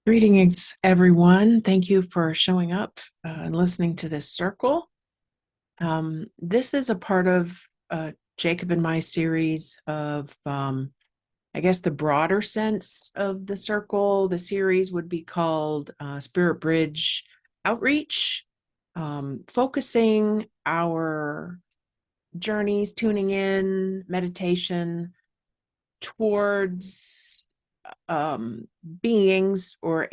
Greetings, everyone. Thank you for showing up and listening to this circle. This is a part of Jacob and my series of, I guess, the broader sense of the circle. The series would be called Spirit Bridge Outreach, focusing our journeys, tuning in, meditation towards beings or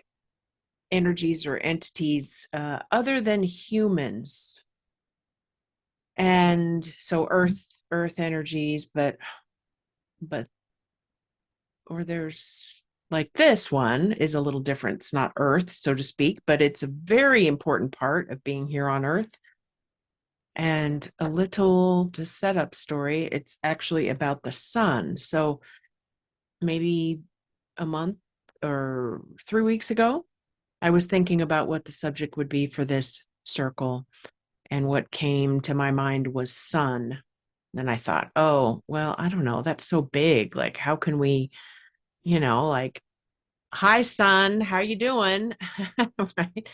energies or entities other than humans. And so earth energies, but or there's like this one is a little different. It's not earth, so to speak, but it's a very important part of being here on earth. And a little to set up story, it's actually about the sun. So maybe a month or 3 weeks ago, I was thinking about what the subject would be for this circle. And what came to my mind was sun. And I thought, oh, well, I don't know. That's so big. Like, how can we, like, hi, sun, how you doing? Right.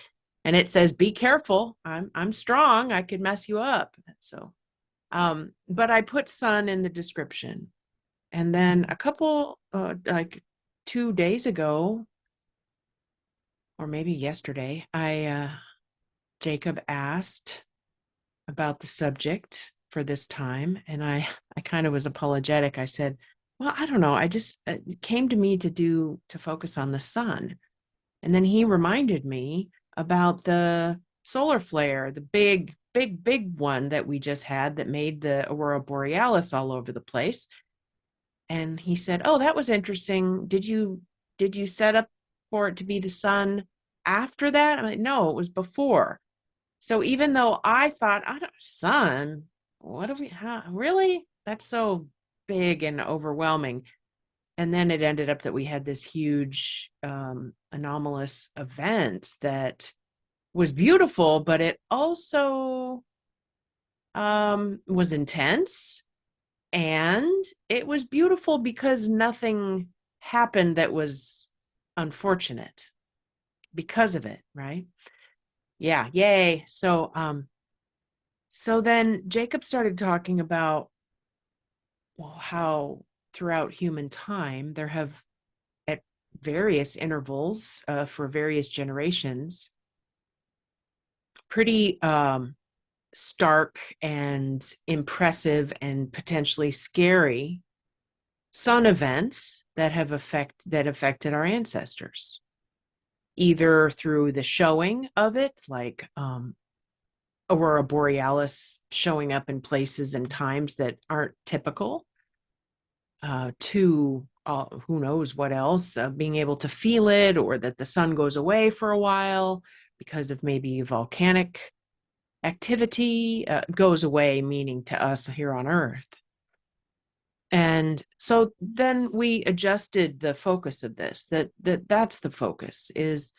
And it says, be careful. I'm strong. I could mess you up. So, but I put sun in the description. And then a couple, like 2 days ago, or maybe yesterday, Jacob asked about the subject for this time, and I kind of was apologetic. I said, well, I don't know, I just it came to me to focus on the sun. And then he reminded me about the solar flare, the big one that we just had that made the Aurora Borealis all over the place. And he said, oh, that was interesting. Did you set up for it to be the sun after that? I'm like, no, it was before. So even though I thought, I don't, sun, what do we, really? That's so big and overwhelming. And then it ended up that we had this huge anomalous event that was beautiful, but it also was intense. And it was beautiful because nothing happened that was unfortunate because of it, right? Yeah, yay. So then Jacob started talking about, well, how throughout human time there have, at various intervals for various generations, pretty stark and impressive and potentially scary sun events that affected our ancestors, either through the showing of it, like Aurora Borealis showing up in places and times that aren't typical, to who knows what else, being able to feel it, or that the sun goes away for a while because of maybe volcanic activity, goes away, meaning to us here on Earth. And so then we adjusted the focus of this, that's the focus, is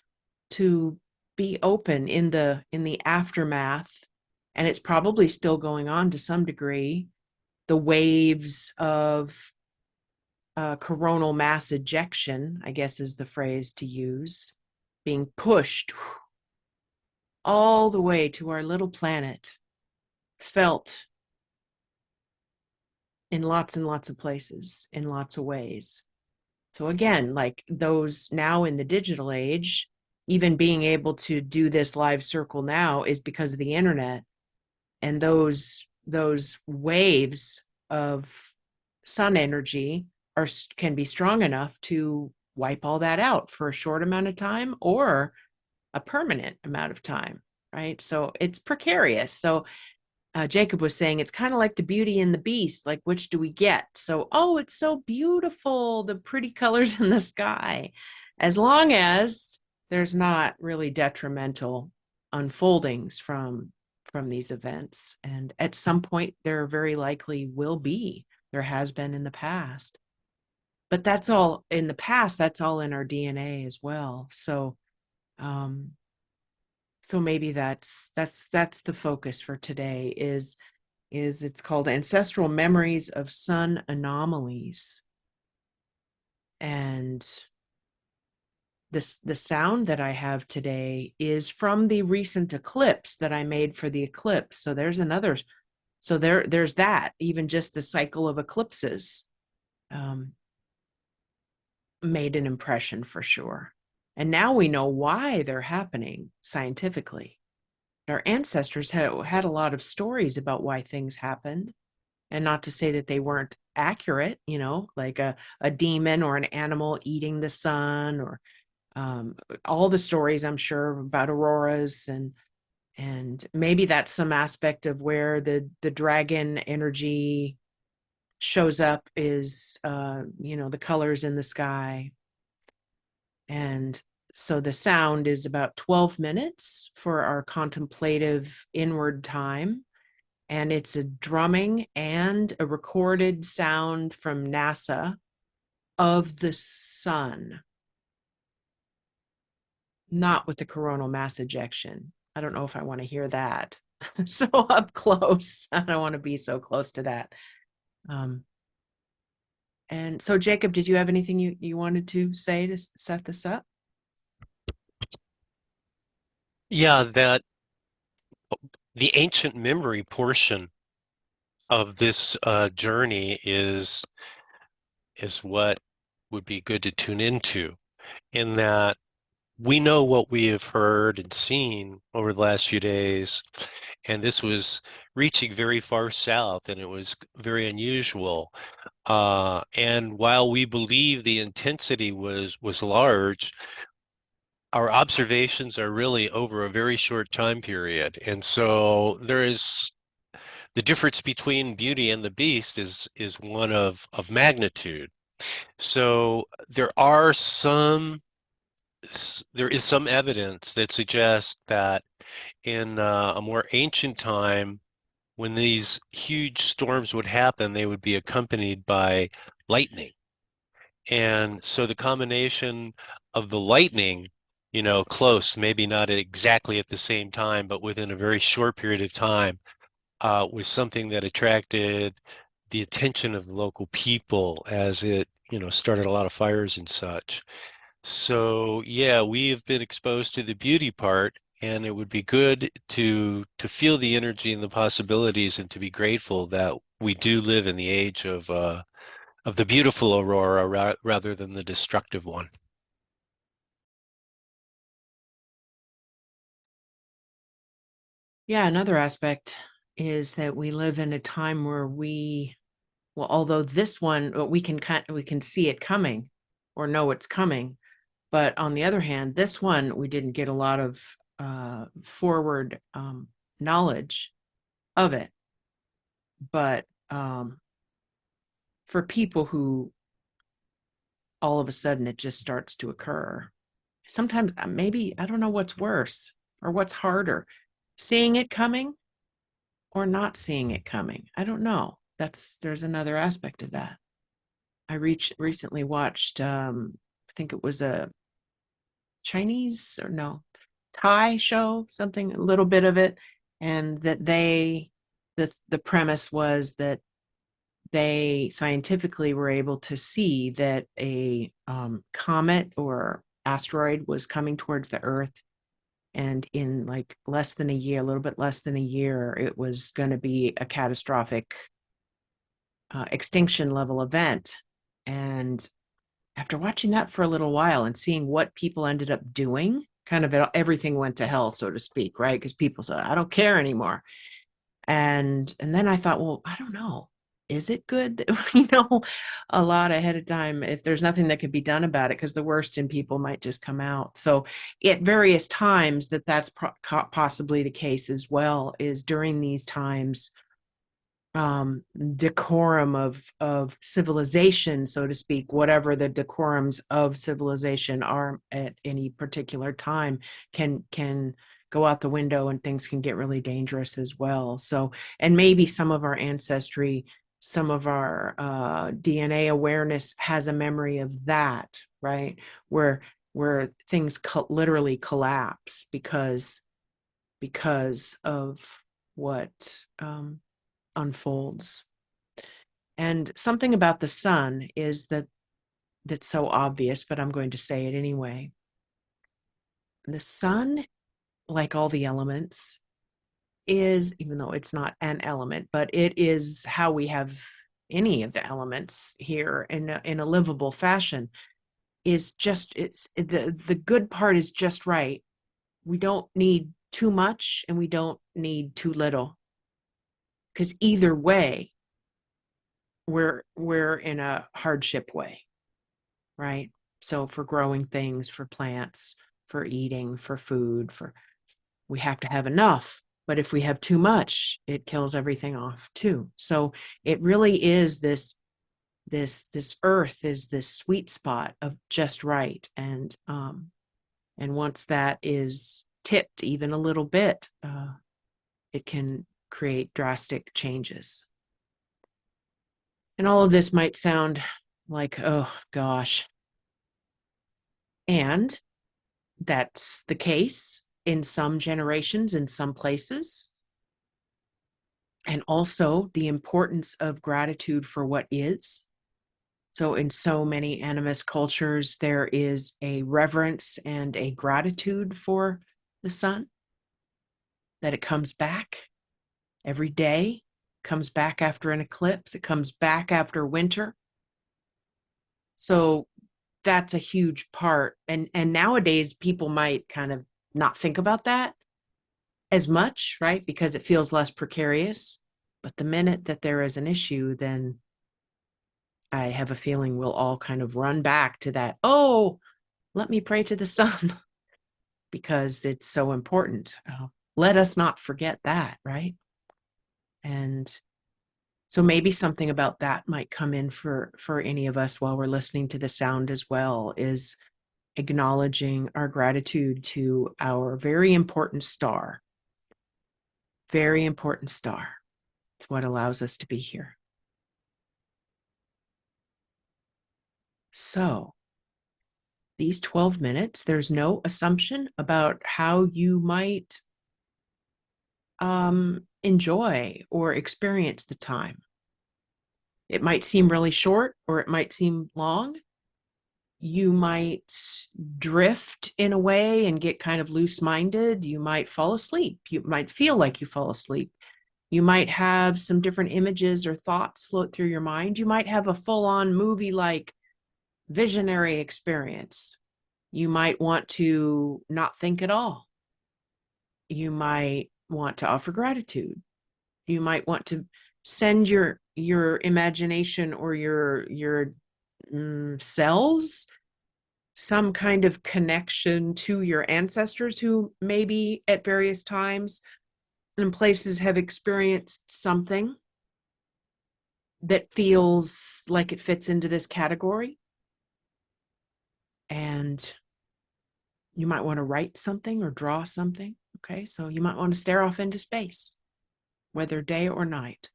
to be open in the aftermath, and it's probably still going on to some degree, the waves of coronal mass ejection, I guess is the phrase to use, being pushed all the way to our little planet, felt in lots and lots of places, in lots of ways. So again, like those now in the digital age, even being able to do this live circle now is because of the internet. And those waves of sun energy can be strong enough to wipe all that out for a short amount of time or a permanent amount of time, right? So it's precarious. So Jacob was saying it's kind of like the Beauty and the Beast, like which do we get? So, oh, it's so beautiful, the pretty colors in the sky, as long as there's not really detrimental unfoldings from these events. And at some point, there very likely will be. There has been in the past, but that's all in the past. That's all in our DNA as well. Um, so maybe that's the focus for today, is it's called Ancestral Memories of Sun Anomalies. And the sound that I have today is from the recent eclipse that I made for the eclipse. So there's another. So there's that. Even just the cycle of eclipses made an impression for sure. And now we know why they're happening scientifically. Our ancestors had a lot of stories about why things happened, and not to say that they weren't accurate, like a demon or an animal eating the sun, or all the stories I'm sure about auroras, and maybe that's some aspect of where the dragon energy shows up is the colors in the sky. And so the sound is about 12 minutes for our contemplative inward time. And it's a drumming and a recorded sound from NASA of the sun, not with the coronal mass ejection. I don't know if I want to hear that. So up close. I don't want to be so close to that. And so, Jacob, did you have anything you wanted to say to set this up? Yeah, that the ancient memory portion of this journey is what would be good to tune into, in that we know what we have heard and seen over the last few days, and this was reaching very far south, and it was very unusual. And while we believe the intensity was large, our observations are really over a very short time period. And so there is the difference between Beauty and the Beast is one of magnitude. So there is some evidence that suggests that in a more ancient time, when these huge storms would happen, they would be accompanied by lightning. And so the combination of the lightning, close, maybe not exactly at the same time, but within a very short period of time, was something that attracted the attention of the local people as it, started a lot of fires and such. So yeah, we've been exposed to the beauty part, and it would be good to feel the energy and the possibilities, and to be grateful that we do live in the age of the beautiful aurora rather than the destructive one. Yeah, another aspect is that we live in a time where well, although this one we can see it coming or know it's coming, but on the other hand, this one we didn't get a lot of forward knowledge of it. But for people who all of a sudden it just starts to occur, sometimes maybe I don't know what's worse or what's harder, seeing it coming or not seeing it coming. I don't know. There's another aspect of that. I recently watched I think it was a Chinese or no, Thai show, something, a little bit of it, and that the premise was that they scientifically were able to see that a comet or asteroid was coming towards the Earth, and in like less than a year, a little bit less than a year, it was going to be a catastrophic extinction level event. And after watching that for a little while and seeing what people ended up doing, kind of everything went to hell, so to speak, right? Because people said, I don't care anymore. And then I thought, well, I don't know. Is it good that we know a lot ahead of time if there's nothing that could be done about it? Because the worst in people might just come out. So at various times that's possibly the case as well, is during these times decorum of civilization, so to speak, whatever the decorums of civilization are at any particular time, can go out the window, and things can get really dangerous as well. So, and maybe some of our ancestry, some of our DNA awareness has a memory of that, right? Where things literally collapse because of what unfolds. And something about the sun is that's so obvious, but I'm going to say it anyway. The sun, like all the elements, is, even though it's not an element, but it is how we have any of the elements here in a livable fashion, is just, it's the good part is just right. We don't need too much and we don't need too little, because either way we're in a hardship way, right? So for growing things, for plants, for eating, for food, for, we have to have enough. But if we have too much, it kills everything off too. So it really is this earth is this sweet spot of just right. And once that is tipped even a little bit, it can create drastic changes. And all of this might sound like, oh gosh. And that's the case in some generations, in some places. And also the importance of gratitude for what is. So, in so many animist cultures, there is a reverence and a gratitude for the sun, that it comes back every day, comes back after an eclipse, it comes back after winter. So, that's a huge part. And nowadays, people might kind of not think about that as much, right? Because it feels less precarious. But the minute that there is an issue, then I have a feeling we'll all kind of run back to that. Oh, let me pray to the sun because it's so important. Let us not forget that, right? And so maybe something about that might come in for any of us while we're listening to the sound as well, is acknowledging our gratitude to our very important star. Very important star. It's what allows us to be here. So these 12 minutes, there's no assumption about how you might enjoy or experience the time. It might seem really short or it might seem long. You might drift in a way and get kind of loose minded. You might fall asleep. You might feel like you fall asleep. You might have some different images or thoughts float through your mind. You might have a full on movie like visionary experience. You might want to not think at all. You might want to offer gratitude. You might want to send your imagination or your cells some kind of connection to your ancestors who maybe at various times and places have experienced something that feels like it fits into this category. And you might want to write something or draw something. Okay, so you might want to stare off into space, whether day or night.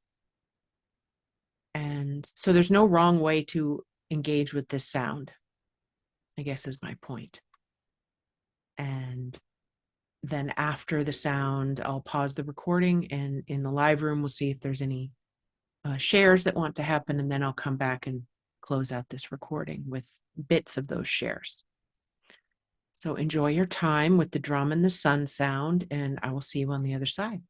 And so there's no wrong way to engage with this sound, I guess is my point. And then after the sound, I'll pause the recording, and in the live room, we'll see if there's any shares that want to happen. And then I'll come back and close out this recording with bits of those shares. So enjoy your time with the drum and the sun sound, and I will see you on the other side.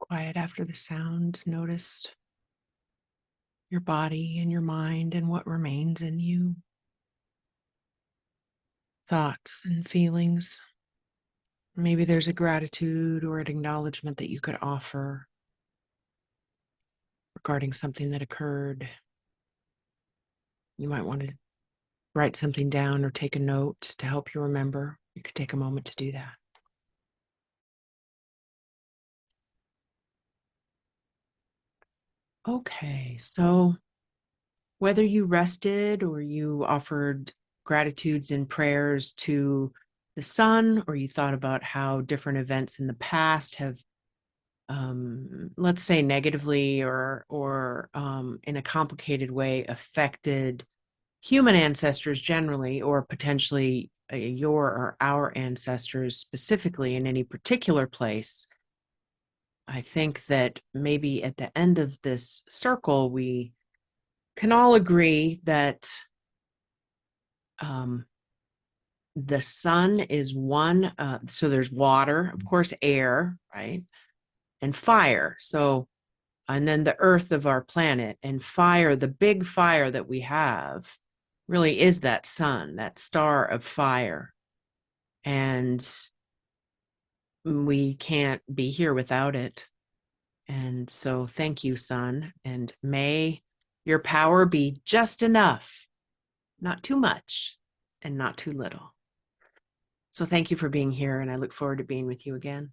quiet after the sound. Notice your body and your mind and what remains in you. Thoughts and feelings. Maybe there's a gratitude or an acknowledgement that you could offer regarding something that occurred. You might want to write something down or take a note to help you remember. You could take a moment to do that. Okay, so whether you rested or you offered gratitudes and prayers to the sun, or you thought about how different events in the past have, let's say, negatively or in a complicated way affected human ancestors generally, or potentially your or our ancestors specifically in any particular place, I think that maybe at the end of this circle, we can all agree that um, the sun is one. So there's water, of course, air, right? And fire. So, and then the earth of our planet, and fire, the big fire that we have really is that sun, that star of fire. And we can't be here without it. And so thank you, sun. And may your power be just enough, not too much and not too little. So thank you for being here, and I look forward to being with you again.